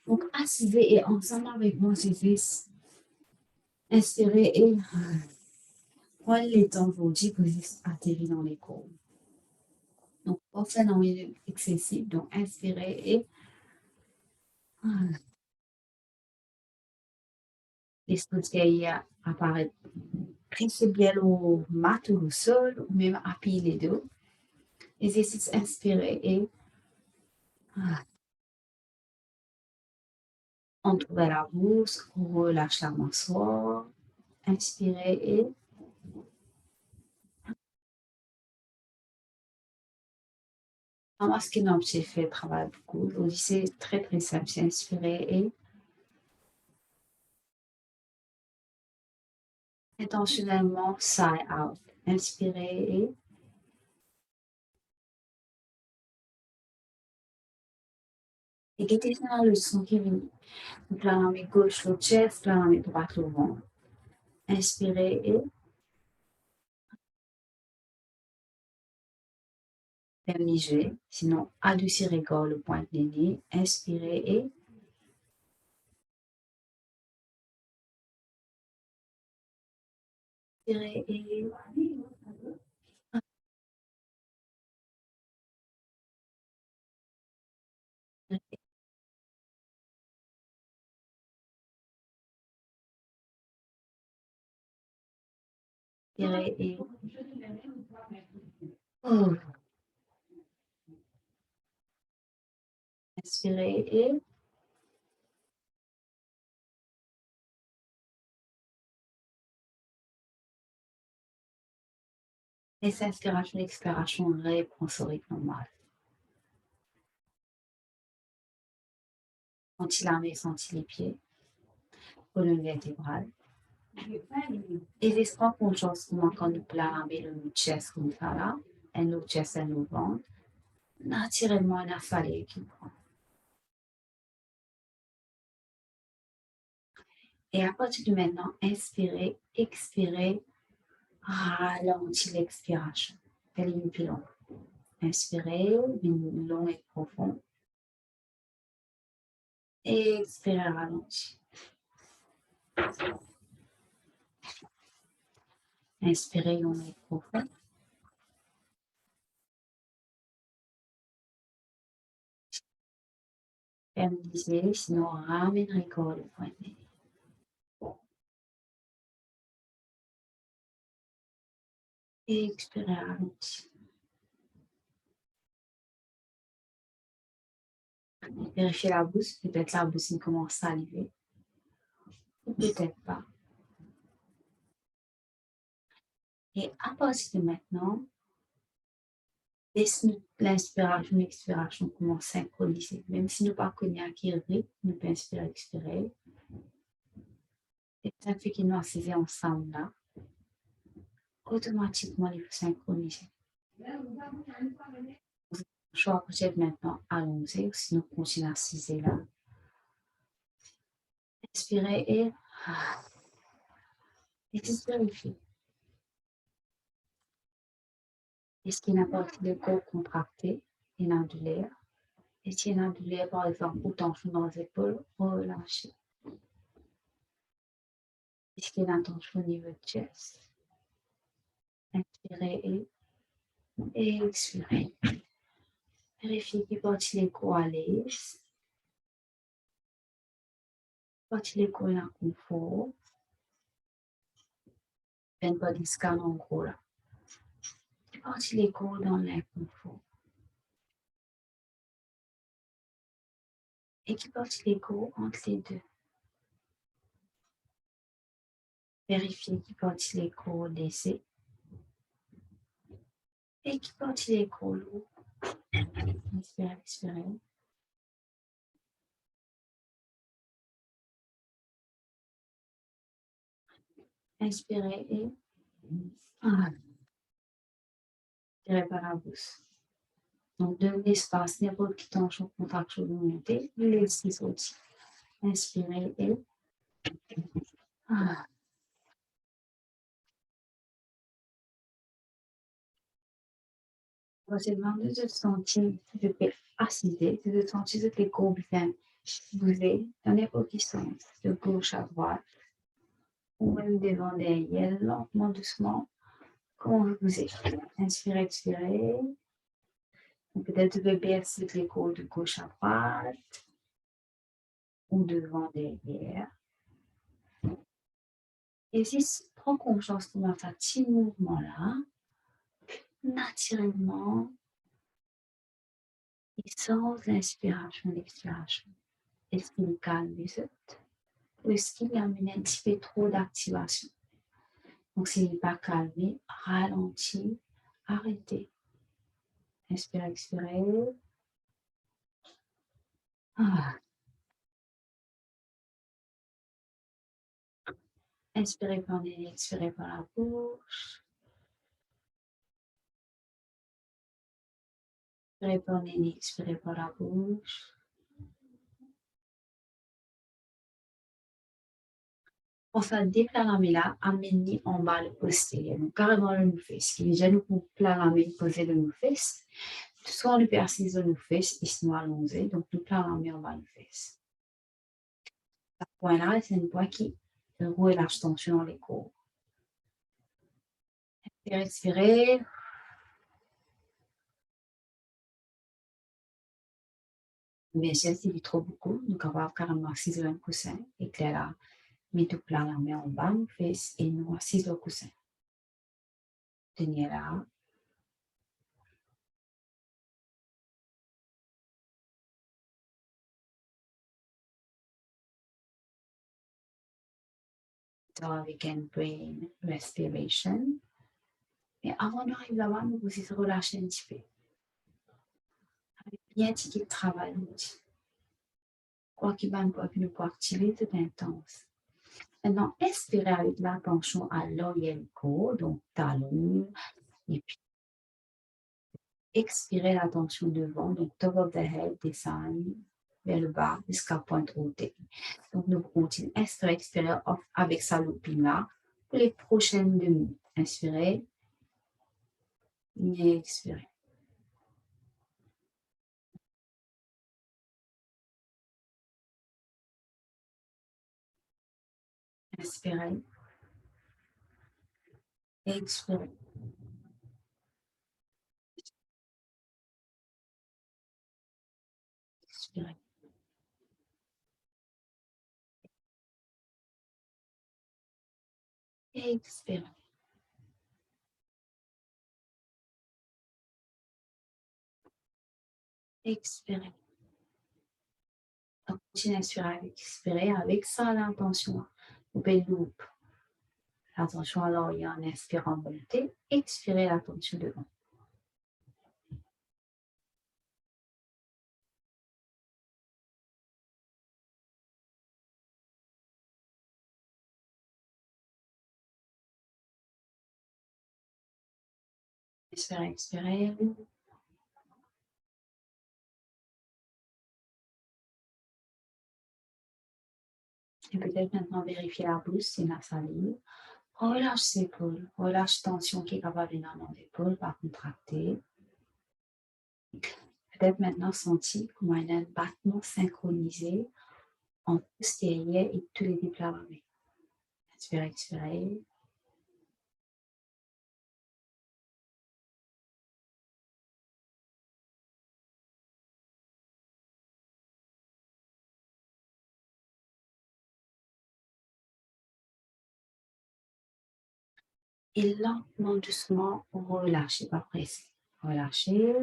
Donc, assisez et ensemble avec moi, je vais inspirer et prendre le temps pour dire que juste atterrir dans les cours. Donc, pas faire dans excessif. Donc, inspirer et l'esprit qui apparaît très bien au mat ou au sol, ou même appuyer les deux. Exercice inspirer et on trouve la bouche, on relâche la mâchoire, inspirer et moi, ce que j'ai fait travail beaucoup. Aujourd'hui, c'est très très simple. C'est inspirer et intentionnellement sigh out. Inspirer et guetter dans le son qui vient. Donc là, on met gauche le chest, là, on met droite le ventre. Inspirer et fermer, sinon adoucir encore le point de nez. Inspirer et inspirer et inspirer et oh, inspirer et cette inspiration, expiration, reprend son rythme normal. Sentis la main, sentis les pieds, colonne vertébrale. Et l'espoir qu'on chose quand nous planons le chest comme ça là, et nous chest et nous ventre, naturellement, on a fallu qu'il prend. Et à partir de maintenant, inspirez, expirez, ralentir l'expiration. Faites une plus longue. Inspirez, une longue et profonde. Et expirez, ralentir. Inspirez, long et profond. Fermelisez, sinon ramènerez le corps le point de nez. Et expirez, ralentir. Vérifiez la bouche, peut-être la bouche commence à saliver, ou peut-être pas. Et à partir de maintenant, laisse l'inspiration et l'expiration commence à synchroniser. Même si nous ne pas connaît à quel rythme, nous pouvons inspirer, expirer. Et ça fait qu'ils nous assisent ensemble là, automatiquement, il faut synchroniser. Choix peut-être maintenant, allons-y, sinon continuez à assiser là. Inspirez et juste vérifiez. Est-ce qu'il y a n'importe le corps contracté, il y a de l'air. Et s'il y a de l'air, par exemple, ou tension dans les épaules, relâchez. Est-ce qu'il y a une tension au niveau de chest? Inspirez et expirez. Vérifiez qu'il porte les coups à l'aise. Porte les coups en confort. Faites pas de scan en gros là. Porte les coups dans l'inconfort. Et qui porte les coups entre les deux. Vérifiez qu'il porte les coups laissés. Et qui porte les coups lourds. Inspirez, expirez. Inspirez et expirez par la bouche. Donc, de l'espace, n'importe qui tension, contraction de montée, laissez sortir. Inspirez et Vous demandez de sentir de paix. assisez, c'est de sentir toutes les courbes viennent bouger dans n'importe quel sens, de gauche à droite, ou même devant, derrière, lentement, doucement, comme vous bougez. Inspirez, expirez. Peut-être vous pouvez baisser les coudes de gauche à droite, ou devant, derrière. Et si prends confiance dans ce petit mouvement-là, naturellement, et sans l'inspiration et l'expiration. Est-ce qu'il calme les autres? Ou est-ce qu'il y a un petit peu trop d'activation? Donc, s'il n'est pas calmé, ralentis, arrêtez. Inspirez, expirez. Ah. Inspirez par le nez, expirez par la bouche. Inspirez par le nez, expirez par la bouche. Enfin, déplacer là, amener en bas le posterieur. Donc, carrément le nous fesse. Qui déjà nous pour placer, poser le nous fesse. Soit on peut assiser le nous fesse, et sinon allongé. Donc, nous placer en bas le fesse. Ce point-là, c'est un point qui relâche tension dans les côtes. Expirez. Mais s'il est trop beaucoup, nous avons carrément assiser un coussin. Et là, mais tout plat la main en bas, nous fesse, et nous assiser le coussin. Tenez là. Avec un brain respiration. Mais avant d'arriver là-bas, nous vous aussi relâcher un petit peu. Avec bien petit qui travaille. Quoi qu'il va nous pour activer, c'est intense. Maintenant, inspirez avec l'attention à l'oreille donc talon, et puis expirez l'attention devant, donc top of the head, descend vers le bas jusqu'à pointe routée. Donc, nous continuons. Inspirez, expirez avec sa looping-là pour les prochaines 2 minutes. Inspirez et expirez. Inspirez. Expirez. Expirez. Expirez. Expirez. Donc, continuez à expirer avec ça l'intention. Vous pouvez loop. L'attention à l'oreille en inspirant monter. Expirez l'attention devant. Expirez, expirez. Et peut-être maintenant vérifier la bouche, c'est la salive. Relâche ses épaules. Relâche tension qui est capable de venir dans l'épaule, pas contracter. Peut-être maintenant sentir comme un battement synchronisé en postérieur et tous les déploiements. Inspirez, expirez. Et lentement, doucement, relâchez, pas pressé. Relâchez.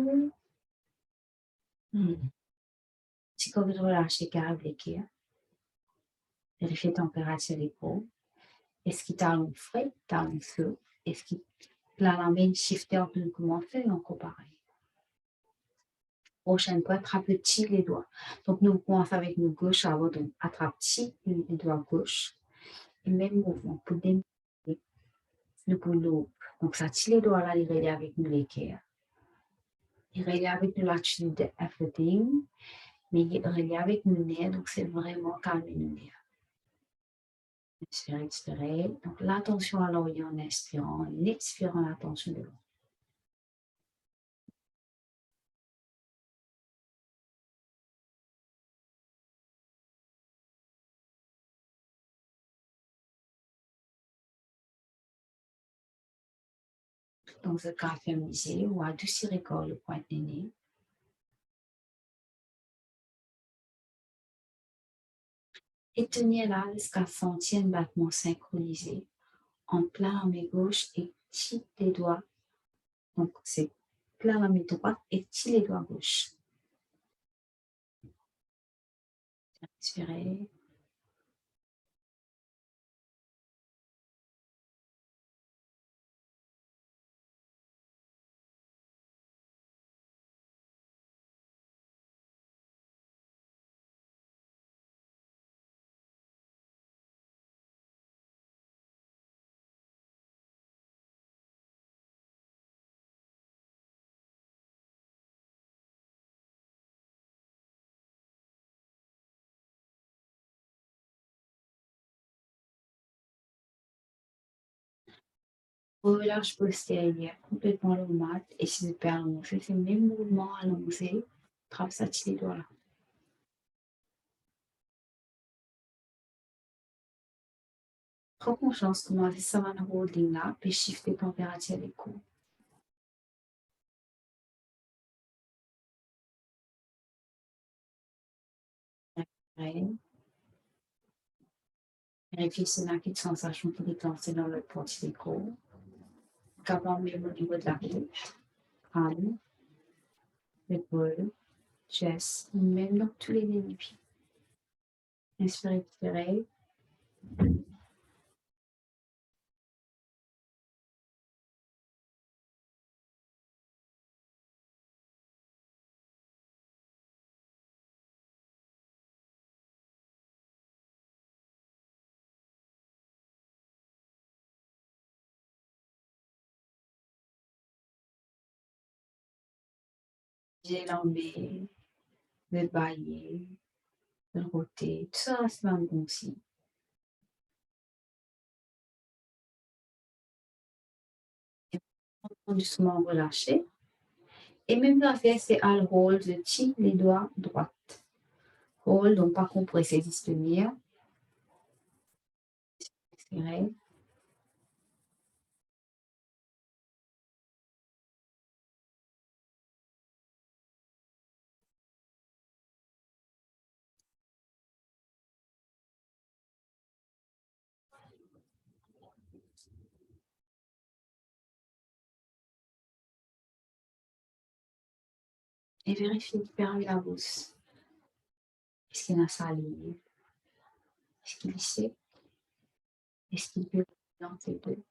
Si vous relâchez, garde les cœurs. Vérifiez la température des peaux. Est-ce qu'il t'a un frais, t'as un feu? Est-ce qu'il la main shifter en plus comment faire encore pareil? Prochaine fois, attrape petit les doigts. Donc, nous commençons avec nos gauches avant, donc attrape petit les doigts gauche. Et même mouvement pour démarrer le boulot. Donc, ça tire les doigts là, il relie avec nous les cœurs. Il relie avec nous l'attitude de everything. Mais il relie avec nos nerfs, donc c'est vraiment calmer nos nerfs. Inspirez, expirez. Donc, l'attention à l'oreille en inspirant, en expirant l'attention devant. dans un cas féminisé ou adoucir le point de nez. Et tenir là jusqu'à sentir un battement synchronisé en plein main gauche et tire les doigts. Donc, c'est plein la main droite et tire les doigts gauche. Inspirez. Relâche postérieur complètement le mat et si tu peux allonger, c'est le même mouvement allongé. Trappe ça, les doigts là. Prends conscience comment ça va nous holding là, puis shifter température des coups. Vérifier si on a une sensation qui déclenche dans le porte des coups. Capable même au niveau de la tête, crâne, l'épaule, chest, même dans tous les débuts. Inspirez, expirez. J'ai l'embé, le bailler, le roter, tout ça reste même bon aussi. Doucement relâcher. Et même la faire, c'est à hold, je tire les doigts droites. Hold, donc pas compresser, juste tenir. Expirez. Et vérifiez de fermer la bouche. Est-ce qu'il a salive? Est-ce qu'il sait? Est-ce qu'il peut dans ces deux?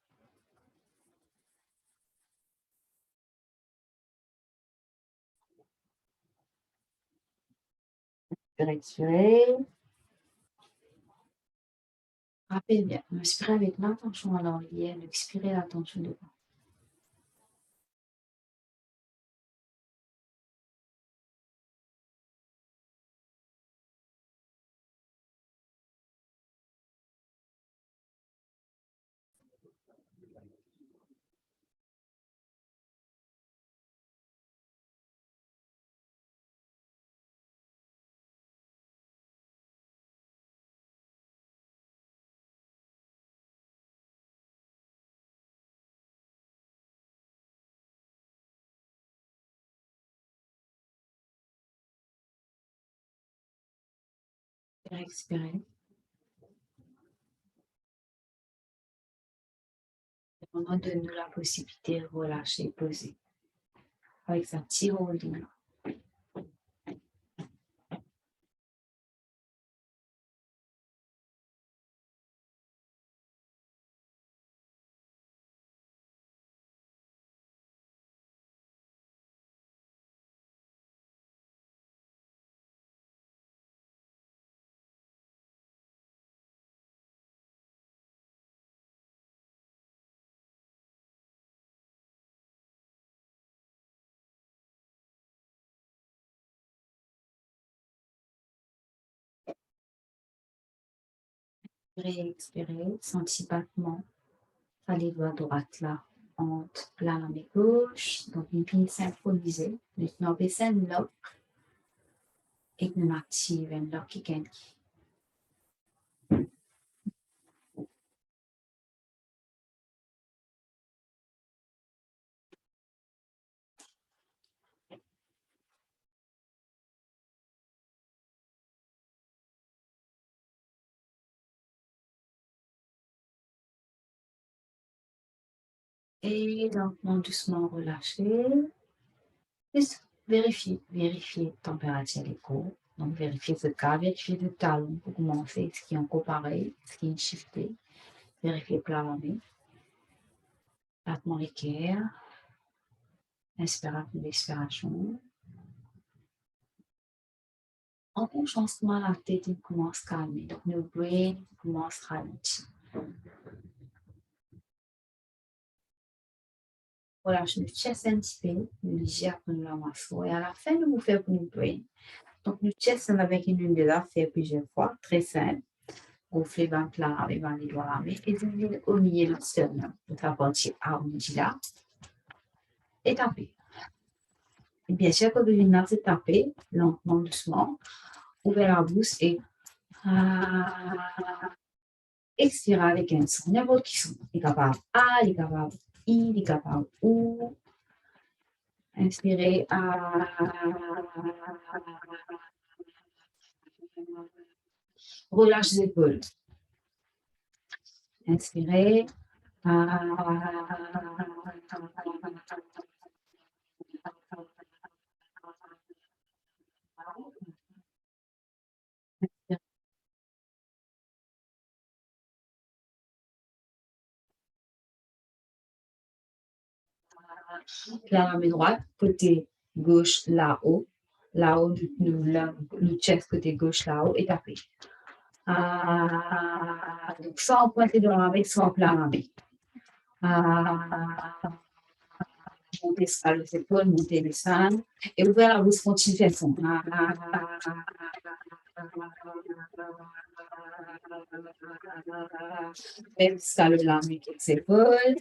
Expirer. Rappelez bien, inspirez avec l'intention à l'enlier, expirez l'attention devant. Expirez. On donne nous la possibilité de relâcher, poser. Avec sa petite holding là. Expirez, senti battement. Pas les doigts droites là. Entre la main gauche, donc une pine synchronisée. Maintenant, baissez un lock et nous active un lock again. Et lentement, doucement relâcher. Juste vérifier température des coups. Donc, vérifier ce cas, vérifier le talon pour commencer, ce qui est encore pareil, ce qui est shifté. Vérifier planer. Battement équerre. Inspiration, expiration. En conscience, comment la tête commence à calmer. Donc, le brain commence à ralentir. Relâchez le chest un petit peu, léger pour nous la masse. Et à la fin, nous vous faire pour nous brain. Donc, le chest, on avec une lune de la faire plusieurs fois, très simple. Gonfler ventre là avec les doigts là, et vous au milieu de sternum, votre partie arrondie là, et taper. Et bien sûr, quand vous venez de taper, lentement, doucement, ouvrez la bouche et expirez avec un son, n'importe qui son. Il est capable A, il est capable I, il est capable OU. Inspirez relâchez les épaules. Inspirez la main droite, côté gauche là-haut, là-haut le chest côté gauche là-haut et tapez. Donc soit en pointé dans la main, soit en plein main. Montez les épaules, montez les seins et ouvrez la bouche, continuez faire son. Escale la main avec les épaules.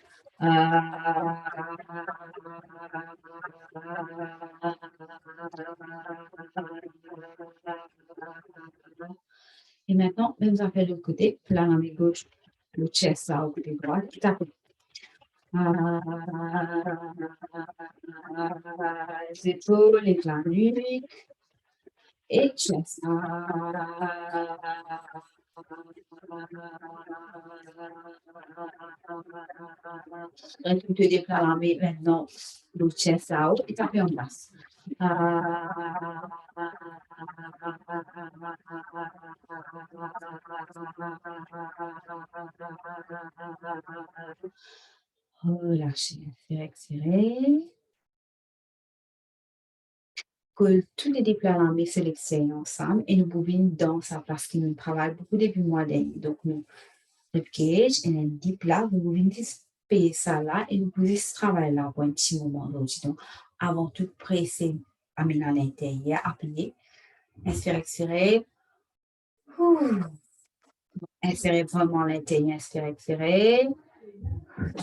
Et maintenant, même affaire de l'autre côté, la main gauche, le chest là au côté droit, et tapez. Les épaules, les la nuque, et chest. Tu te déclarer maintenant le chest out et taper en place. Relâchez, inspirez, expirez. Que tous les déplacements sélectionnés ensemble et nous pouvons dans sa place qui nous travaille beaucoup depuis le mois dernier. Donc, nous, ribcage et un deep là, vous pouvez payer ça là et nous pouvez travailler là pour un petit moment aujourd'hui. Donc, avant tout, presser, amener à l'intérieur, appuyer, inspirer, expirer. Insérer vraiment l'intérieur, inspirer, expirer.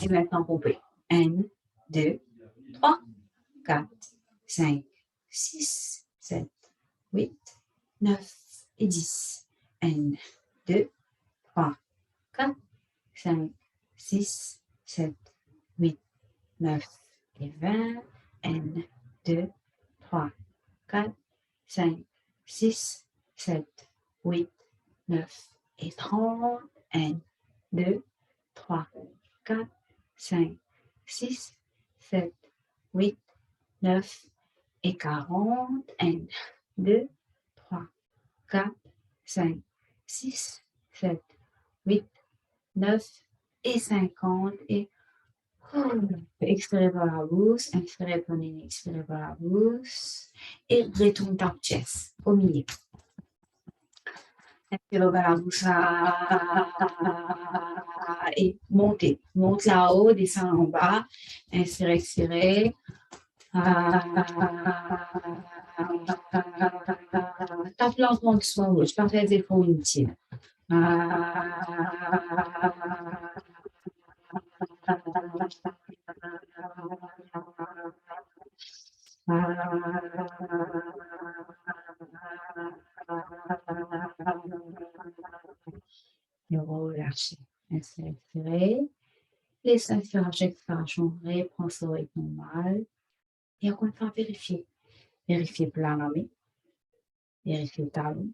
Et maintenant, pomper. 1, 2, 3, 4, 5, 6, 7, 8, 9 et 10. 1, 2, 3, 4, 5, 6, 7, 8, 9 et 20. 1, 2, 3, 4, 5, 6, 7, 8, 9 et 30. 1, 2, 3, 4, 5, 6, 7, 8, 9 et 40. 1, 2, 3, 4, 5, 6, 7, 8, 9 et 50. Et expirez par la bouche, inspirez par le nez, expirez par la bouche. Et retourne ta chest au milieu. Inspirez par la bouche. Et montez. Monte là-haut, descend en bas. Inspirez, expirez. Tape lentement doucement gauche, pas faire des efforts inutiles. Et relâchez. Inspirez, expirez. Les inspirations, expiration, reprend son rythme normal. Et encore une fois, vérifiez. Vérifiez plein la main. Vérifiez le talon.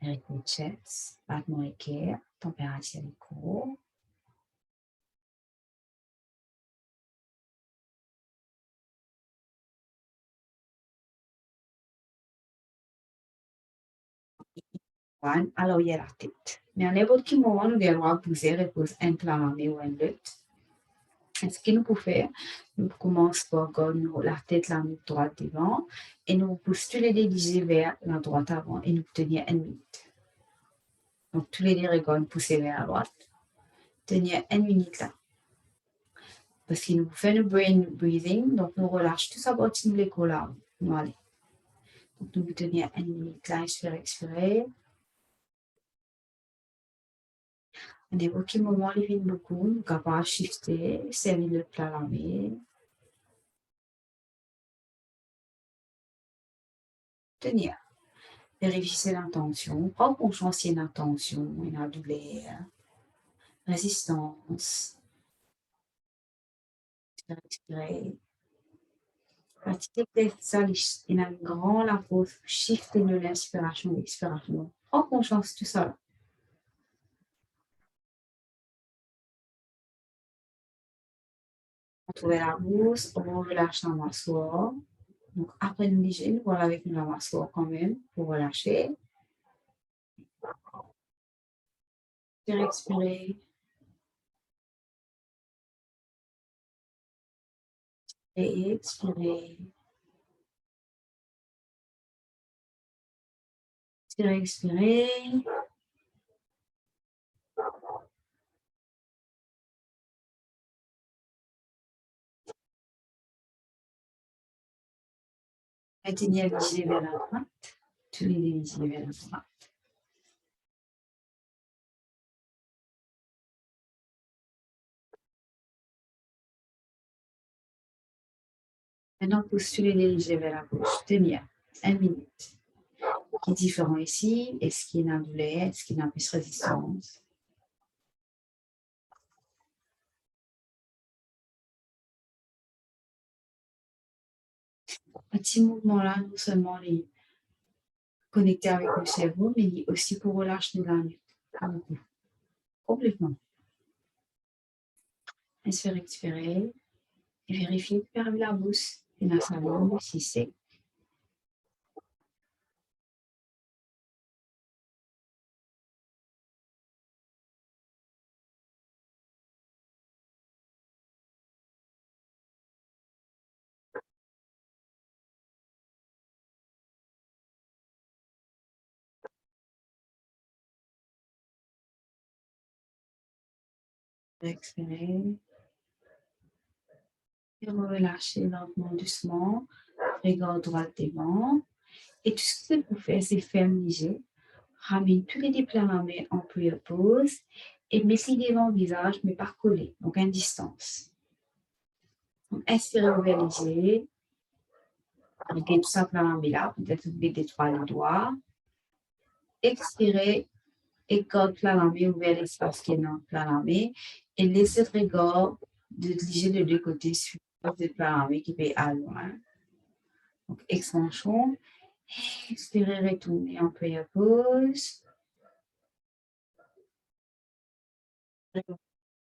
Vérifiez le chest. Battement équerre. Température du corps. Alors il y a la tête. Mais à n'importe quel moment, nous devons poser repose un plan ou un lutte. Ce que nous pouvons faire, nous commençons par la tête la droite devant et nous poussons tous les déligés vers la droite avant et nous tenir une minute. Donc tous les deux regards poussés vers la droite, tenir une minute là. Parce que nous faisons le brain breathing, donc nous relâchons tout ça pour les collabs. Nous allons. Donc nous tenir une minute là, expirer. À n'importe quel moment, il vient beaucoup, nous sommes capables de shifter, servir le plat à la main. Tenir. Vérifier l'intention, prendre conscience de l'intention, la douleur, résistance, respirer. Pratiquer ça, il a une grande la pause, shifter de l'inspiration, l'expiration. Prends conscience de tout ça. On trouve la bouche, on relâche la mâchoire. Donc, après nous léger, voilà avec la mâchoire quand même, pour relâcher. Expirer. Et expirer. Expirer. Atteignez la léger vers la droite. Tous les légers vers la droite. Maintenant, postuler les légers vers la gauche. Tenir 1 minute. Qui est différent ici? Est-ce qu'il y a une douleur? Est-ce qu'il y a une plus résistance? Un petit mouvement là, non seulement les connecter avec le cerveau, mais aussi pour relâcher la nuque. Complètement. Inspirez, expirer. Et vérifiez que fermer la bouche. Et la saline, si c'est. Expirer. Et relâchez lentement, doucement. Regard droit devant. Et tout ce que vous faites, c'est ferme léger. Ramène tous les plats à la main en prière pause et mettez devant le visage, mais pas collé, donc à distance. Donc, inspirez, ouvrez les yeux. Mettez tout ça plat à la main là, peut-être vous mettez les doigts. Expirez et garde plat à la main, ouvrez l'espace qui est dans plat à la main et laissez le regard de diriger de deux côtés sur le plat à la main qui peut aller loin. Donc, expansion. Expirez, retournez en prière pause.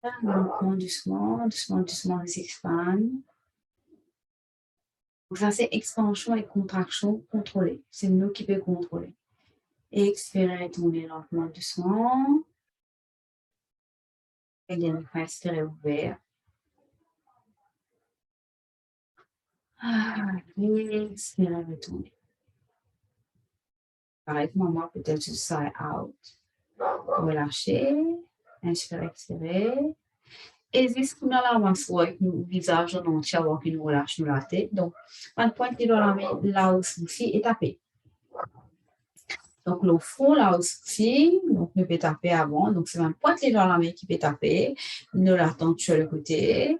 Lentement, doucement, doucement, doucement, on s'expande. Donc ça, c'est expansion et contraction contrôlée. C'est nous qui peut contrôler. Expirez, tournez lentement, doucement. Et bien, respirez ouvert. Expirez, retournez. Pareil, moi, peut-être juste side out. Relâchez. Inspirez, expirez. Et c'est qu'on a la masse avec le visage en entier avant qu'il nous relâche la tête. Donc, on pointe dans la main là aussi et taper. Donc, le front là aussi, donc nous peut taper avant. Donc, c'est même pointe dans la main qui peut taper. Nous l'attendons sur le côté.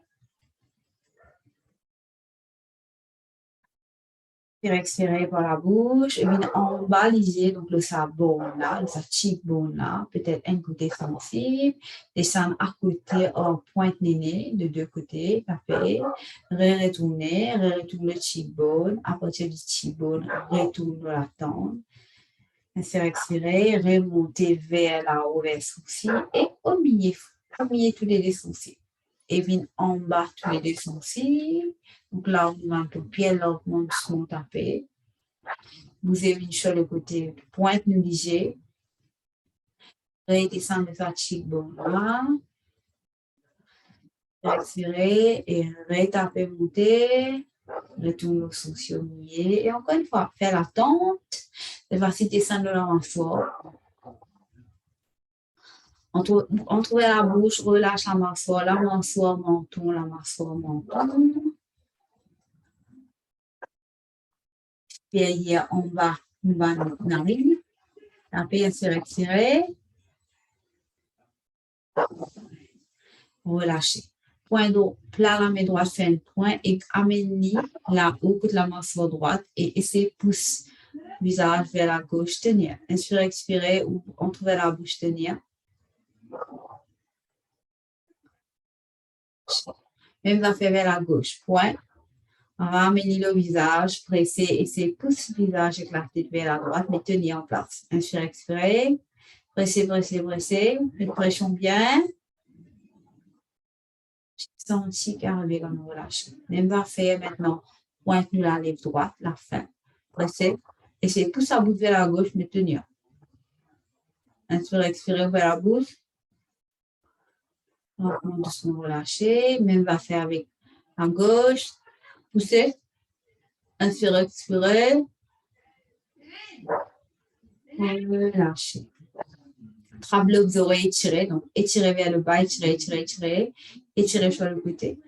Expirer par la bouche. Et puis, en bas, lisez donc le sabon là, le cheekbone là, peut-être un côté sensible. Descendre à côté en pointe néné de deux côtés, taper. Retourner le cheekbone. À partir du cheekbone, retourne la tente. Expirer, remonter vers la haut, vers le sourcil et au milieu tous les deux sourcils. Et venir en bas tous les deux sourcils. Donc là, on va un peu bien lentement, doucement taper. Vous avez sur le côté pointe négligée. Redescendre de sa cheekbone là. Expirer et retaper, monter. Retourner au sourcil mouillé. Et encore une fois, faire la tente. Cette fois-ci, descendre la mâchoire. On trouve la bouche, relâche la mâchoire, menton, la mâchoire, menton. Puis en bas, notre narine. Tapez, inspirer, expirer. Relâchez. Point d'eau, plat la main droite, fait un point et amenez la haut de la mâchoire droite et essayez pousse visage vers la gauche, tenir. Inspirez, expirez ou on trouve la bouche, tenir. Même va faire vers la gauche, point. Ramenez le visage, pressez, essayez pousse le visage avec la tête vers la droite, mais tenir en place. Inspirez, expirez. Pressez, pressez, pressez. Faites pression bien. Senti qu'arriver quand on relâche. Même va faire maintenant, pointe nous la lèvre droite, la fin. Pressez. Essayez pousse la bouche vers la gauche, mais tenir. Inspirez, expirez vers la bouche. On doucement relâcher. Même va faire avec la gauche. Poussez. Inspirez, expirez. Relâchez. Travelez vos oreilles étirées. Donc, étirez vers le bas, étirez, étirez, étirez. Étirez sur le côté.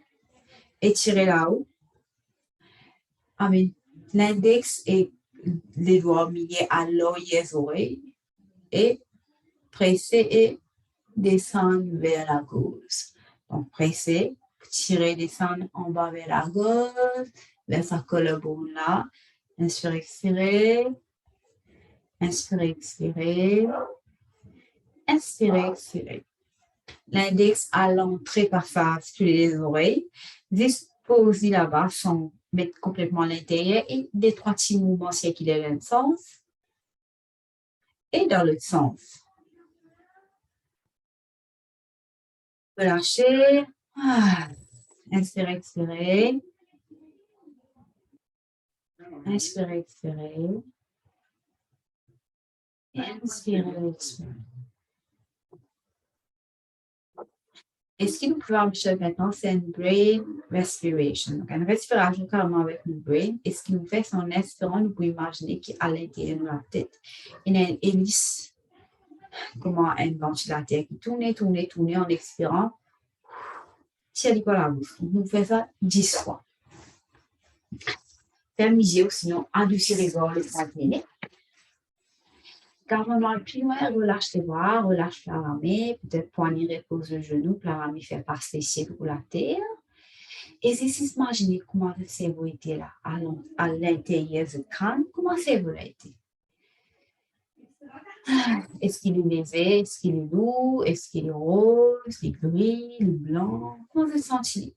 Étirez là-haut. Avec l'index et les doigts mis à l'oreille des oreilles. Et pressez et descendre vers la gauche. Donc, pressez, tirez, descendre en bas vers la gauche, vers sa collarbone là. Inspirez, expirez. Inspirez, expirez. Inspirez, expirez. L'index à l'entrée par face sur les oreilles. Disposez là-bas sans mettre complètement à l'intérieur et des trois petits mouvements circulaires dans le sens et dans l'autre sens. Relâchez. Inspirez, expirez. Inspirez, expirez. Inspirez, expirez. Et ce qui nous peut faire maintenant, c'est une brain respiration. Donc, une respiration carrément avec le brain. Et ce qui nous fait, c'est en inspirant, nous pouvons imaginer qu'à l'intérieur de la tête, il y a une hélice, comment un ventilateur qui tourne, tourne, tourne en expirant. Tiens, par la bouche. Donc, nous faisons ça 10 fois. Fermez ou sinon, adoucir les gorges, les 5 minutes. Quand on a le plus loin, relâche les bras, relâche la ramée, peut-être poignet repose le genou, la ramée fait passer ici pour la terre. Et c'est s'imaginer comment le cerveau était là, à l'intérieur du crâne, comment le cerveau a été. Est-ce qu'il est léger, est-ce qu'il est lourd, est-ce qu'il est rose, est-ce qu'il est gris, blanc, comment vous sentez?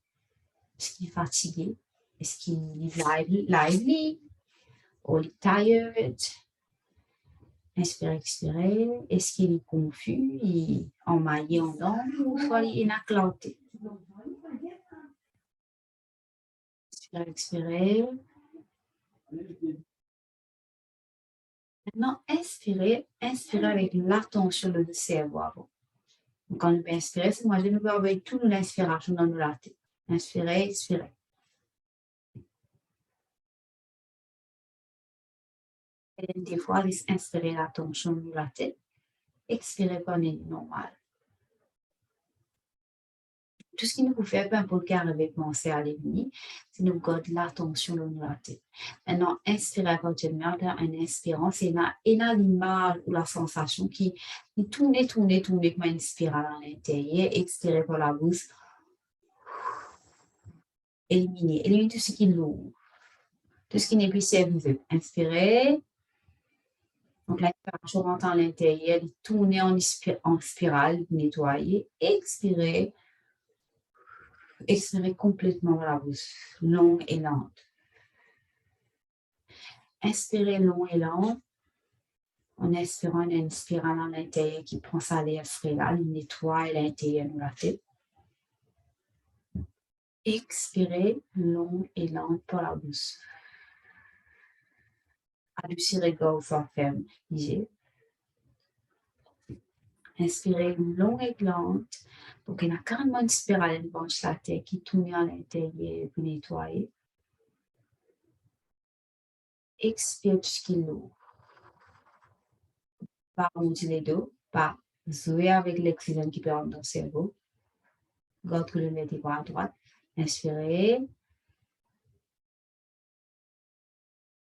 Est-ce qu'il est fatigué? Est-ce qu'il est lively? Or tired? Inspirez, expirez. Est-ce qu'il est confus, il est emmaillé en dents ou soit il est éclaté? Inspirez, expirez. Maintenant, inspirez avec l'attention de le cerveau avant. Donc, quand on peut inspirer, c'est moi, je nous avec toute l'inspiration dans la tête. Inspirez, expirez. Et des fois, inspirez l'attention dans la tête. Expirez comme normal. Tout ce qui nous peut faire, peu importe quel avec penser à l'avenir, c'est nous garder l'attention dans la tête. Maintenant, inspirer à partir de maintenant, en inspirant, c'est l'image ou la sensation qui tourne, comme inspire à l'intérieur, expirer par la bouche. Éliminer tout ce qui est lourd, tout ce qui n'est plus servible. Inspirez. Donc, l'inspiration rentre à l'intérieur, tourner en spirale, nettoyer, expirez. Expirez complètement par la bouche, longue et lente. Inspirez long et lent. En inspirant, en inspirant à l'intérieur qui prend ça l'air frais là, il nettoie l'intérieur de la tête. Expirez long et lent par la bouche. Adoucir les gorges fermes. Inspirez long et lente. Donc, il y a carrément une spirale devant la tête qui tourne à l'intérieur pour nettoyer. Expire jusqu'il l'ouvre. Pas arrondir les dos, pas jouer avec l'oxygène qui peut rentrer dans le cerveau. Garde le vertèbre à droite. Inspirez.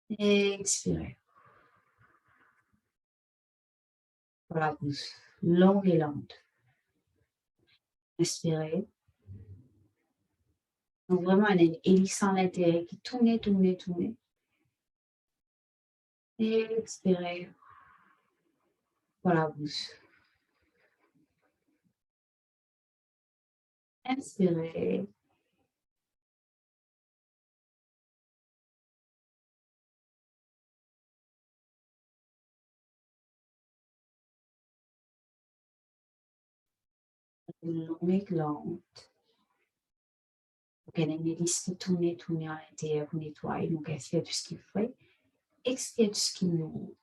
Expirez. Par la bouche. Longue et lente. Inspirez. Donc, vraiment, il y a une hélice à l'intérieur qui tourne, tourne, tourne. Expirez. Par la bouche. Inspirez. Longue et lente. Donc, il y a une hélice qui tourne, tourne à l'intérieur pour nettoyer. Donc, inspire tout ce qu'il fait. Expire tout ce qu'il nous.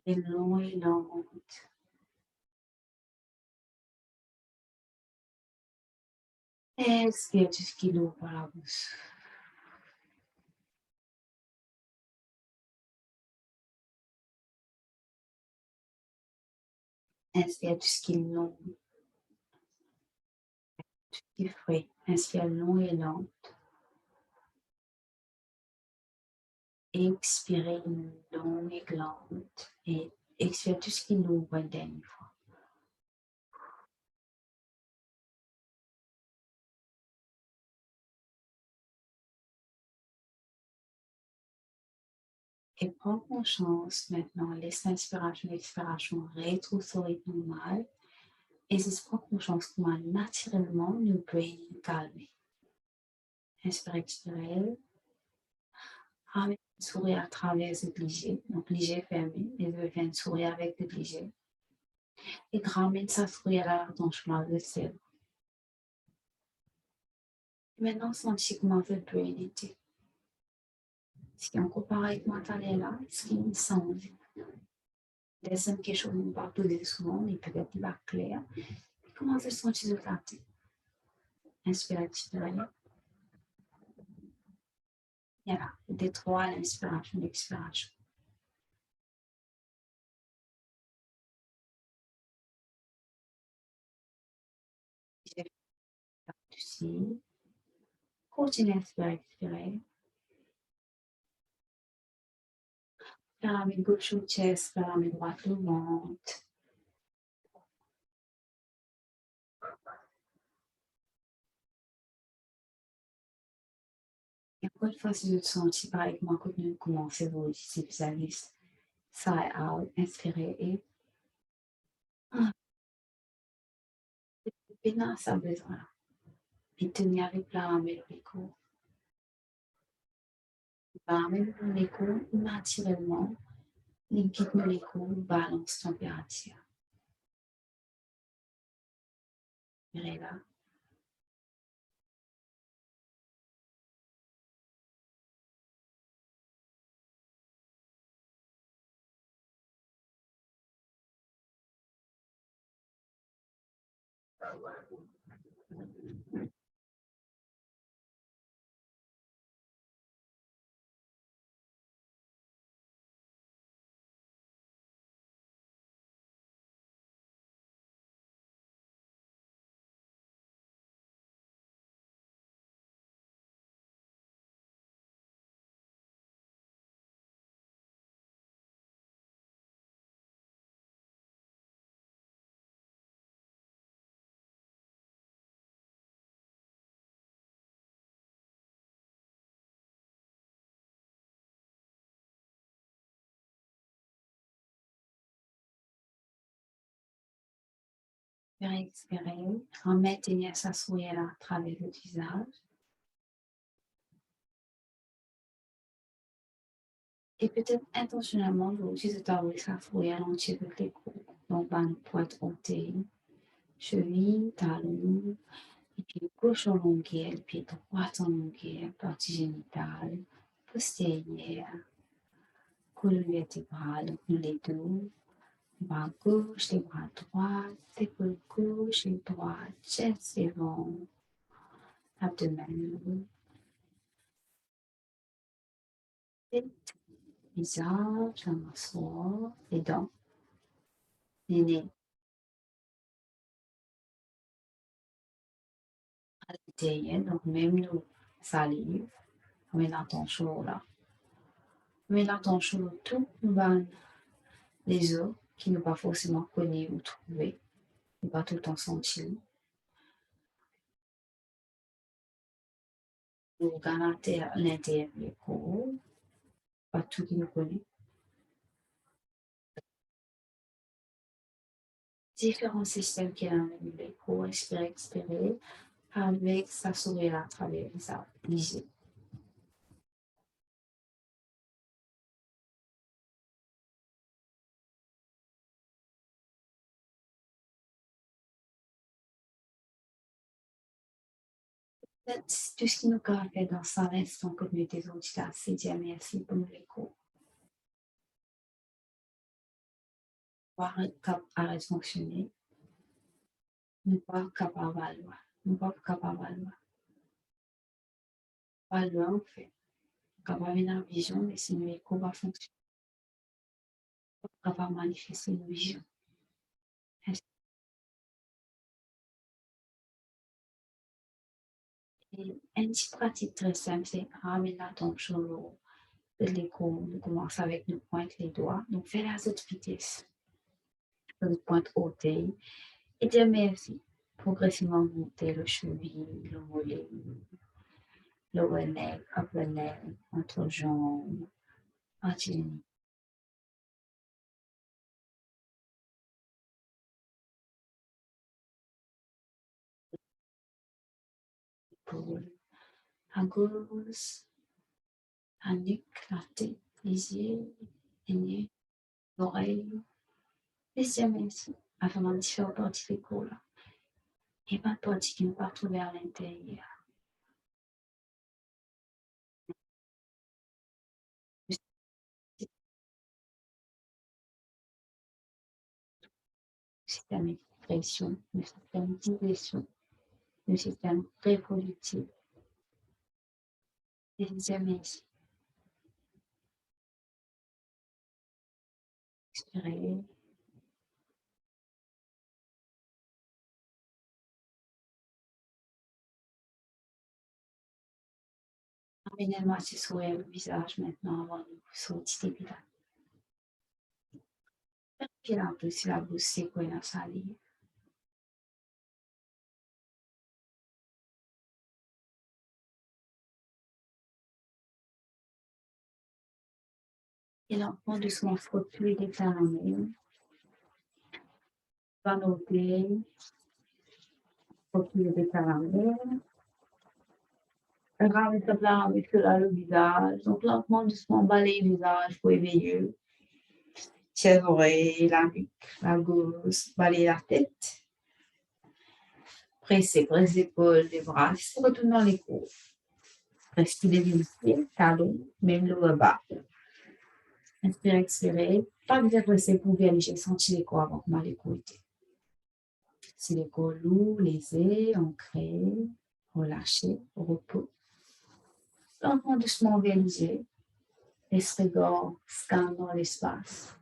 Et long et lente. Expire tout ce qu'il ouvre par la bouche. Inspire tout ce qu'il long. Tout ce qu'il fait. Inspire long et lente. Expirez long et lente. Et expire tout ce qu'il ouvre une dernière fois. Et prends conscience maintenant, laisse l'inspiration et l'expiration rétro sur le rythme normal. Et si prends conscience comment naturellement nous brain calmer. Inspire, expire. Ramène le sourire à travers le pligé. Donc, pligé fermé. Les yeux viennent sourire avec le pligé. Et ramène ça sourire à ton chemin de cerveau. Maintenant, senti comment votre brain était. Est-ce qu'il y a encore pareil que mental est là? Est-ce qu'il me semble? Deuxième quelque chose qu'on va poser souvent, mais peut-être pas clair. Comment se sentir de la tête? Inspire, expire. Voilà, des trois à l'inspiration, l'expiration. Ici. Continue à inspirer, expirer. Faire la main gauche au chest, faire la main droite au ventre. Et encore une fois, si vous sentez pareil que moi, quand vous commencez vos dicepsalis, ça et out, inspirez et maintenant, ça besoin. Et tenir avec la main l'écho. La main l'écho, naturellement, les guides l'écho, balance température. Verrez là. Expirer, remettez sa souris à travers le visage. Et peut-être intentionnellement, vous juste envoyer sa souris à l'entier de l'écho. Donc, on peut être ôté, cheville, talon, et puis gauche en longueur, puis droite en longueur, partie génitale, postérieur, colonne vertébrale, donc les deux, bras gauche, les bras droits, épaule gauche et droite, chest et ventre, abdomen, tête, visage, la mâchoire, les dents, les nez, à l'intérieur, donc même nous, salive, on met l'attention là. On met l'attention tout, les os qui n'ont pas forcément connu ou trouvé, ou pas tout le temps senti. Nous regardons l'intérieur du corps, pas tout qui nous connaît. Différents systèmes qui ont le corps, respirer, expirer, avec sa souris à travers ça, léger. Tout ce qui nous fait dans ça reste en communauté auditive, c'est dire merci pour les cours. Arrête de fonctionner, ne pas capable, ne pas capable, pas loin en fait. Capable dans la vision, mais si le cours va fonctionner, capable de manifester une vision. Et une petite pratique très simple, c'est ramener l'attention de l'écho. On commence avec nous pointe les doigts. Donc, fais la toute vitesse. Nous pointe orteil. Et dire merci. Progressivement monter le cheville, le mollet, lower leg, upper leg, entre jambes, anti épaule, à gauche, à nuque, la tête, les yeux, les nez, l'oreille. Et dire merci. Avant de différentes parties du corps là. Et pas de partie qui ne pas trouver à l'intérieur. Système d'expression, le système d'expression, le système reproductif, les examens, expirer, amener la moitié sur le visage maintenant avant de sortir des là. Puis là, un peu si la bouche c'est quoi dans sa ligne. Et là, on doucement frotte tous les détails en main. Va noter, frotte tous les détails en main. Ramène ça là avec le visage. Donc lentement, doucement, balayer le visage pour éveiller. Ses oreilles, la nuque, la gauche, balayer la tête. Presser les épaules, les bras, retourne dans les coudes. Respirer les pieds, talons, même le bas. Inspire, expirer. Pas bien presser pour vérifier, sentir les corps avant que mal écouter. Si les corps lourds, lésés, ancrés, relâchés, au repos. Lentement, doucement vérifier. Esprit d'or, scan dans l'espace.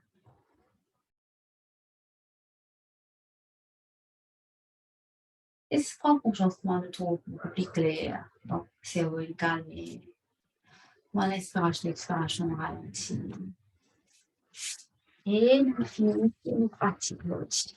Et c'est pas un changement de ton beaucoup plus clair. Donc, c'est calme. Mon l'expiration ralentit. Et nous finissons une pratique l'autre.